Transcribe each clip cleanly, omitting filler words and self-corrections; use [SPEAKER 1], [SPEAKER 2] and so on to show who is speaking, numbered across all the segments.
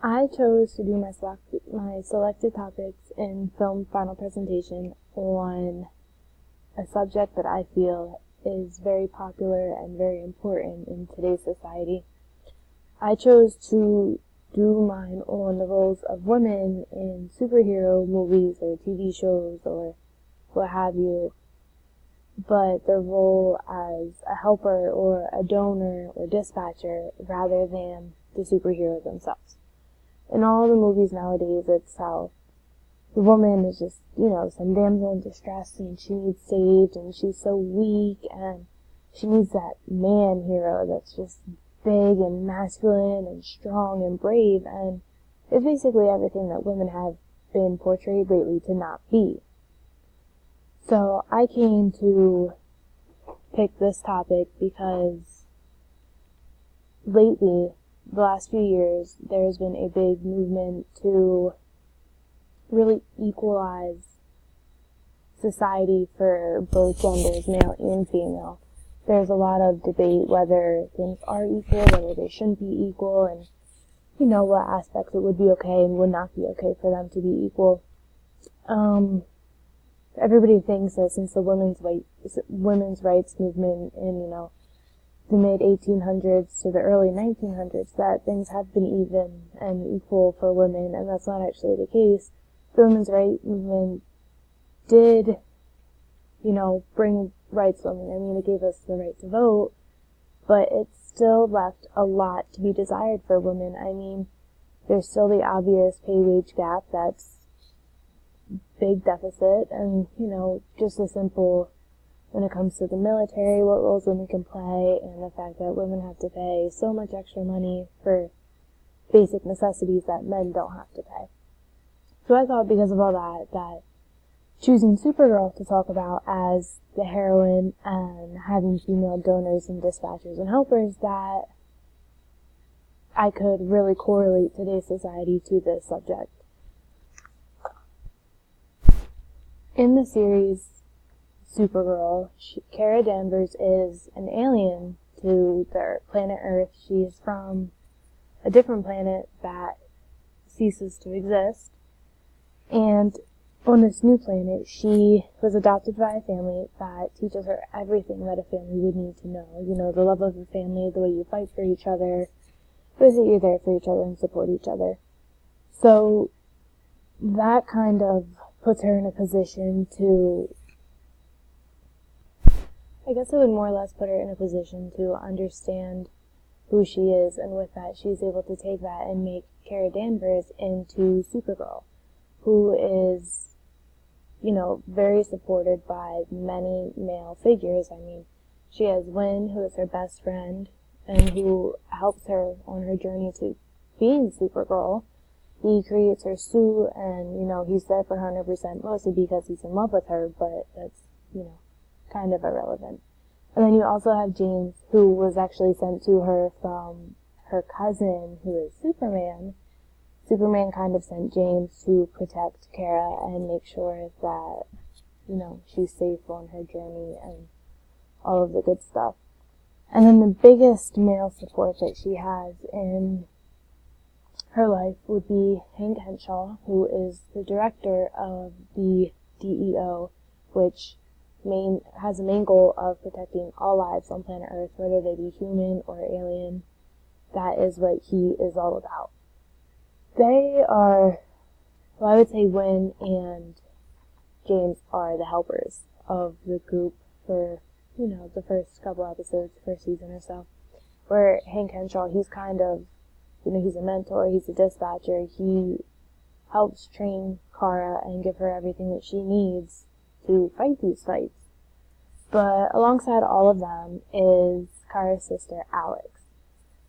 [SPEAKER 1] I chose to do my selected topics in film final presentation on a subject that I feel is very popular and very important in today's society. I chose to do mine on the roles of women in superhero movies or TV shows or what have you, but the role as a helper or a donor or dispatcher rather than the superhero themselves. In all the movies nowadays, it's how the woman is just, some damsel in distress and she needs saved and she's so weak and she needs that man hero that's just big and masculine and strong and brave, and it's basically everything that women have been portrayed lately to not be. So I came to pick this topic because lately, the last few years, there's been a big movement to really equalize society for both genders, male and female. There's a lot of debate whether things are equal, whether they shouldn't be equal, and what aspects it would be okay and would not be okay for them to be equal. Everybody thinks that since the women's rights movement in, the mid-1800s to the early 1900s, that things have been even and equal for women, and that's not actually the case. The women's rights movement did, bring rights to women. I mean, it gave us the right to vote, but it still left a lot to be desired for women. I mean, there's still the obvious pay-wage gap that's big deficit, and, just a simple, when it comes to the military, what roles women can play, and the fact that women have to pay so much extra money for basic necessities that men don't have to pay. So I thought because of all that choosing Supergirl to talk about as the heroine and having female donors and dispatchers and helpers, that I could really correlate today's society to this subject. In the series Supergirl, Kara Danvers is an alien to the planet Earth. She's from a different planet that ceases to exist. And on this new planet, she was adopted by a family that teaches her everything that a family would need to know. The love of a family, the way you fight for each other, the way that you're there for each other and support each other. So that kind of puts her in a position to, I guess it would more or less put her in a position to understand who she is, and with that she's able to take that and make Kara Danvers into Supergirl, who is, very supported by many male figures. I mean, she has Winn, who is her best friend, and who helps her on her journey to being Supergirl. He creates her suit, and, he's there for her 100%, mostly because he's in love with her, but that's, kind of irrelevant. And then you also have James, who was actually sent to her from her cousin, who is Superman. Superman kind of sent James to protect Kara and make sure that, she's safe on her journey and all of the good stuff. And then the biggest male support that she has in her life would be Hank Henshaw, who is the director of the DEO, which has a main goal of protecting all lives on planet Earth, whether they be human or alien. That is what he is all about. I would say Winn and James are the helpers of the group for, the first couple episodes, first season or so. Where Hank Henshaw, he's kind of, he's a mentor, he's a dispatcher, he helps train Kara and give her everything that she needs to fight these fights. But alongside all of them is Kara's sister, Alex,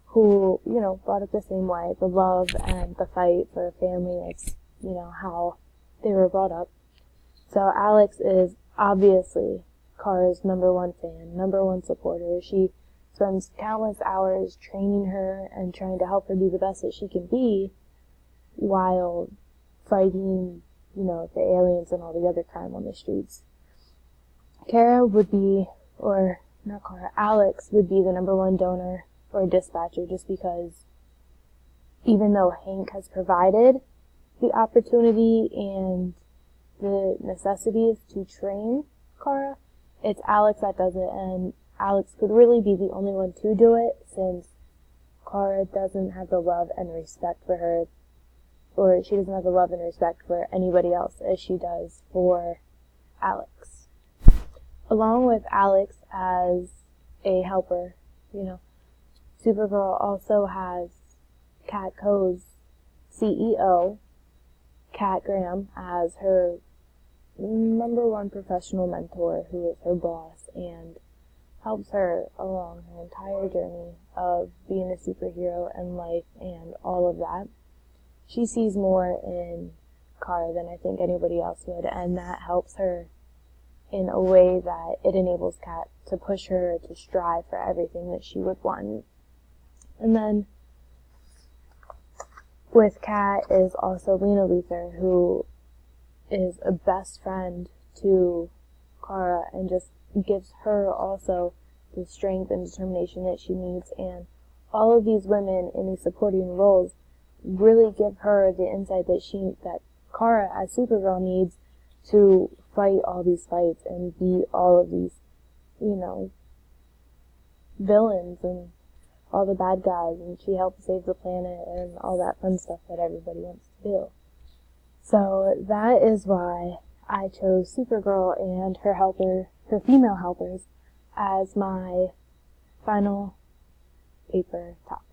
[SPEAKER 1] who, brought up the same way, the love and the fight for a family. It's, how they were brought up. So Alex is obviously Kara's number one fan, number one supporter. She spends countless hours training her and trying to help her be the best that she can be while fighting, the aliens and all the other crime on the streets. Alex would be the number one donor or dispatcher just because even though Hank has provided the opportunity and the necessities to train Kara, it's Alex that does it, and Alex could really be the only one to do it, since Kara doesn't have the love and respect for her, or she doesn't have the love and respect for anybody else as she does for Alex. Along with Alex as a helper, Supergirl also has Catco's CEO, Cat Graham, as her #1 professional mentor, who is her boss and helps her along her entire journey of being a superhero and life and all of that. She sees more in Kara than I think anybody else would, and that helps her in a way that it enables Kat to push her to strive for everything that she would want. And then with Kat is also Lena Luthor, who is a best friend to Kara and just gives her also the strength and determination that she needs. And all of these women in these supporting roles really give her the insight that Kara as Supergirl needs to fight all these fights and beat all of these, villains and all the bad guys, and she helps save the planet and all that fun stuff that everybody wants to do. So that is why I chose Supergirl and her female helpers, as my final paper top.